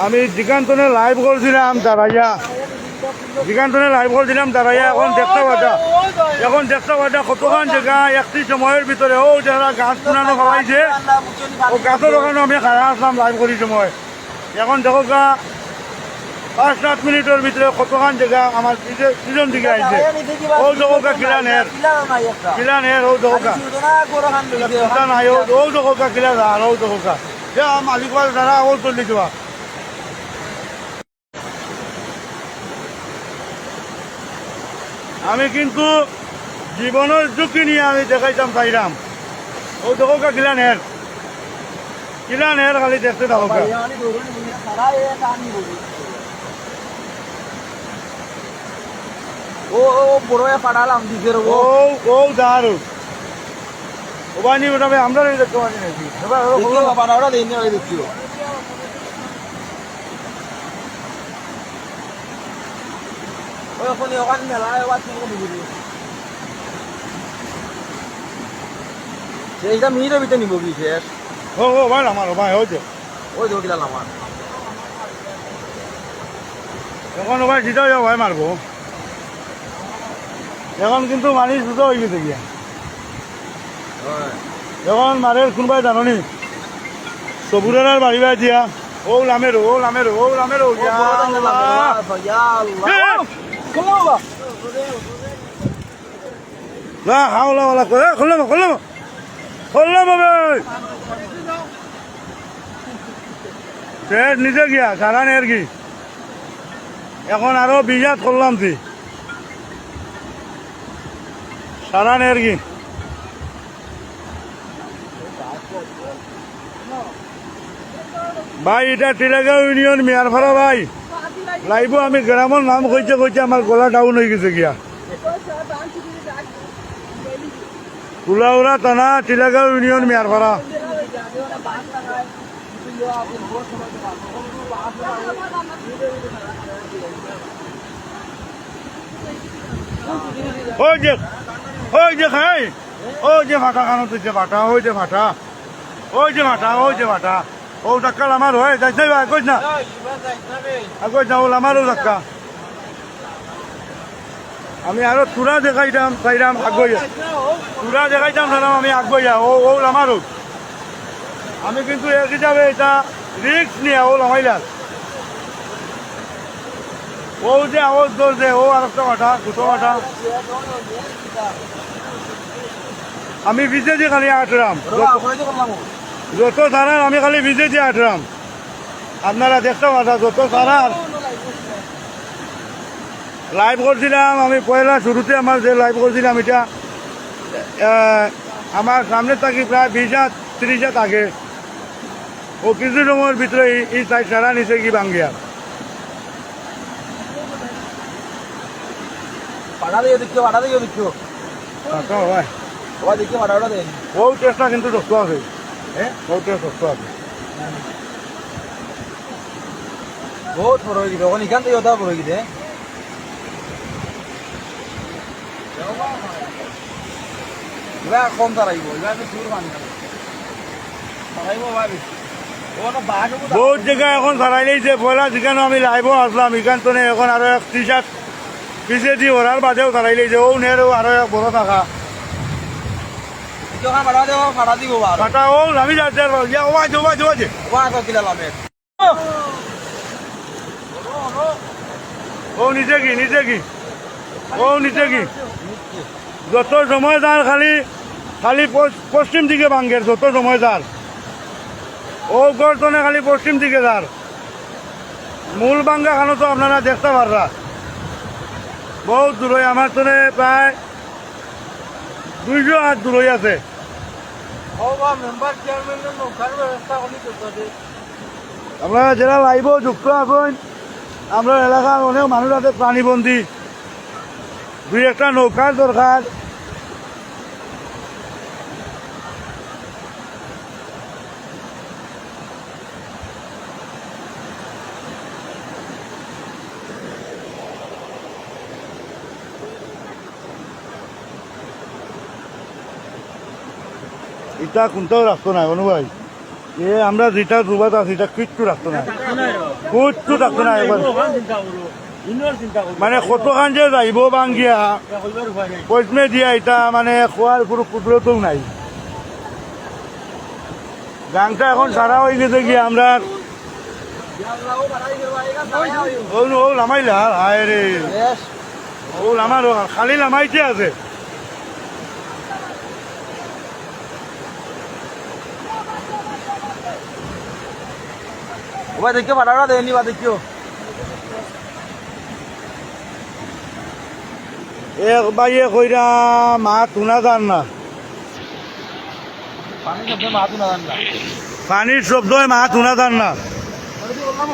আমি দিকান্তনে লাইভ করছিলাম দাঁড়াইয়া এখন দেখতে পাটা কতক্ষণ জায়গা একটি সময়ের ভিতরে ও যারা গাছ পুরানো খাওয়াইছে ও গাছের ওখানে আমি খাড়া আসলাম লাইভ করি সময় এখন দেখো গা 5-7 মিনিটের ভিতরে কতক্ষণ জায়গা আমার পিছন দিকে আইছে ও দেখো গা কিলা নের ও দেখো গা নাই ও দেখো গা কিলা ধান ও দেখো গা মালিক যারা ও চলি দেওয়া আমি কিন্তু জীবনের ঝুঁকি নিয়ে আমি দেখাইতাম চাইলাম ও দেখো কিলা নের খালি দেখতে থাকো ও বড় পাঠালাম দিকে ও দারু ও বানি ওটা আমরা দেখতে পাচ্ছি নাকি ওরা দিন দেখছিও ওখানে ওখানে মেলায় সেইটা মিনিটের ভিতরে নিব কি শেষ ও ভাই আমার ভাই হয়েছে ওই দেখো কিলা আমার এখন ভাই সিধা যাও ভাই মারবো এখন কিন্তু মানুষ দুটো হয়ে গেছে গিয়া এখন মারের কোনবাই জাননি সবুরের বাড়ি বাড়ি দিয়া ও লামেরো হাওলা করে খুললাম নিজে গিয়া সারা নের কি এখন আরো বিজাত করলাম তুই সারা নের কি ভাই এটা টিলাগাঁও ইউনিয়ন মিয়ারপাড়া ভাই লাইব আমি গ্রামের নাম কইতে আমার গলা ডাউন হয়ে গেছে গিয়া কুলাউড়া থানা টিলাগাঁও ইউনিয়ন মিয়ারপাড়া ওই যে খাই ওই যে ফাটা খানো তুই ফাটা ওই যে ফাটা ও ধাক্কা আমার হয়ে যাইছে কইস না ও আমারও ধাক্কা আমি আরো তুরা দেখাইতাম চাইলাম আগুয়া তুরা দেখাইতাম চাইলাম আমি আগুয়া ও আমারও আমি কিন্তু এক হিসাবে এটা রিক্স নিয়ে ও লামাইলাম ও যে আওয়াজ ধরছে ও আর একটা মাঠা দুটো মাঠা আমি ভিজে দিয়ে খালি আটরাম যত সারার আমি খালি ভিজে দিয়ে আটরাম আপনারা দেখতে পাঠা যত সারার লাইভ করছিলাম আমি পয়লা শুরুতে আমার যে লাইভ করছিলাম এটা আমার সামনে থাকি প্রায় 20-30 আগে ও কিছু সময়ের ভিতরে এই সারা নিচে কি ভাঙ্গিয়া ও চেষ্টা কিন্তু শক্ত আছে বহুত বড় হয়ে গেছে ওখানে এখান থেকে ওটা বড় হয়ে গেছে কম তারাইব বহুত জায়গা এখন সারাই নিয়েছে পয়লা যেখানে আমি লাইভও আসলাম এখান তো এখন আরো এক টি-শার্ট পিছিয়ে দিয়ে ওরার বাদেও সারাই নিয়েছে ও নের আরো এক বড় থাকা ফাটা ও আমি যাচ্ছে ও নিচে কি যত সময় যার খালি পশ্চিম দিকে ভাঙ্গের যত সময় যার ও গর্তনে খালি পশ্চিম দিকে যার মূল ভাঙ্গা খানো তো আপনারা দেখতে পাররা বহুত দূরে আমার তো প্রায় 200 হাত দূরে আছে আপনারা যারা লাইভও যুক্ত আছেন আমরা এলাকার অনেক মানুষ আছে প্রাণীবন্দী 2-1টা নৌকার দরকার এটা কোনটাও রাস্তা নাই অনুভাই এ আমরা যেটা ডুবাত আছি এটা কিচ্ছু রাখতো না কিচ্ছু রাখতো না একবার মানে কতখান যে যাইব বাঙ্গিয়া পয়সমে দিয়া এটা মানে খোয়ার কোনো কুদরতও নাই গাংটা এখন সারা হয়ে গেছে গিয়ে আমরা ও লামাইলা হায় রে ও লামার খালি লামাইতে আছে ওবা দেখিও ভাড়া দেয়নি বা দেখিও এক বাইয়ে কইরা মা তুনা যান না পানি শব্দ মাহাতো না জানলা পানির শব্দই মা তুনা যান না বললাম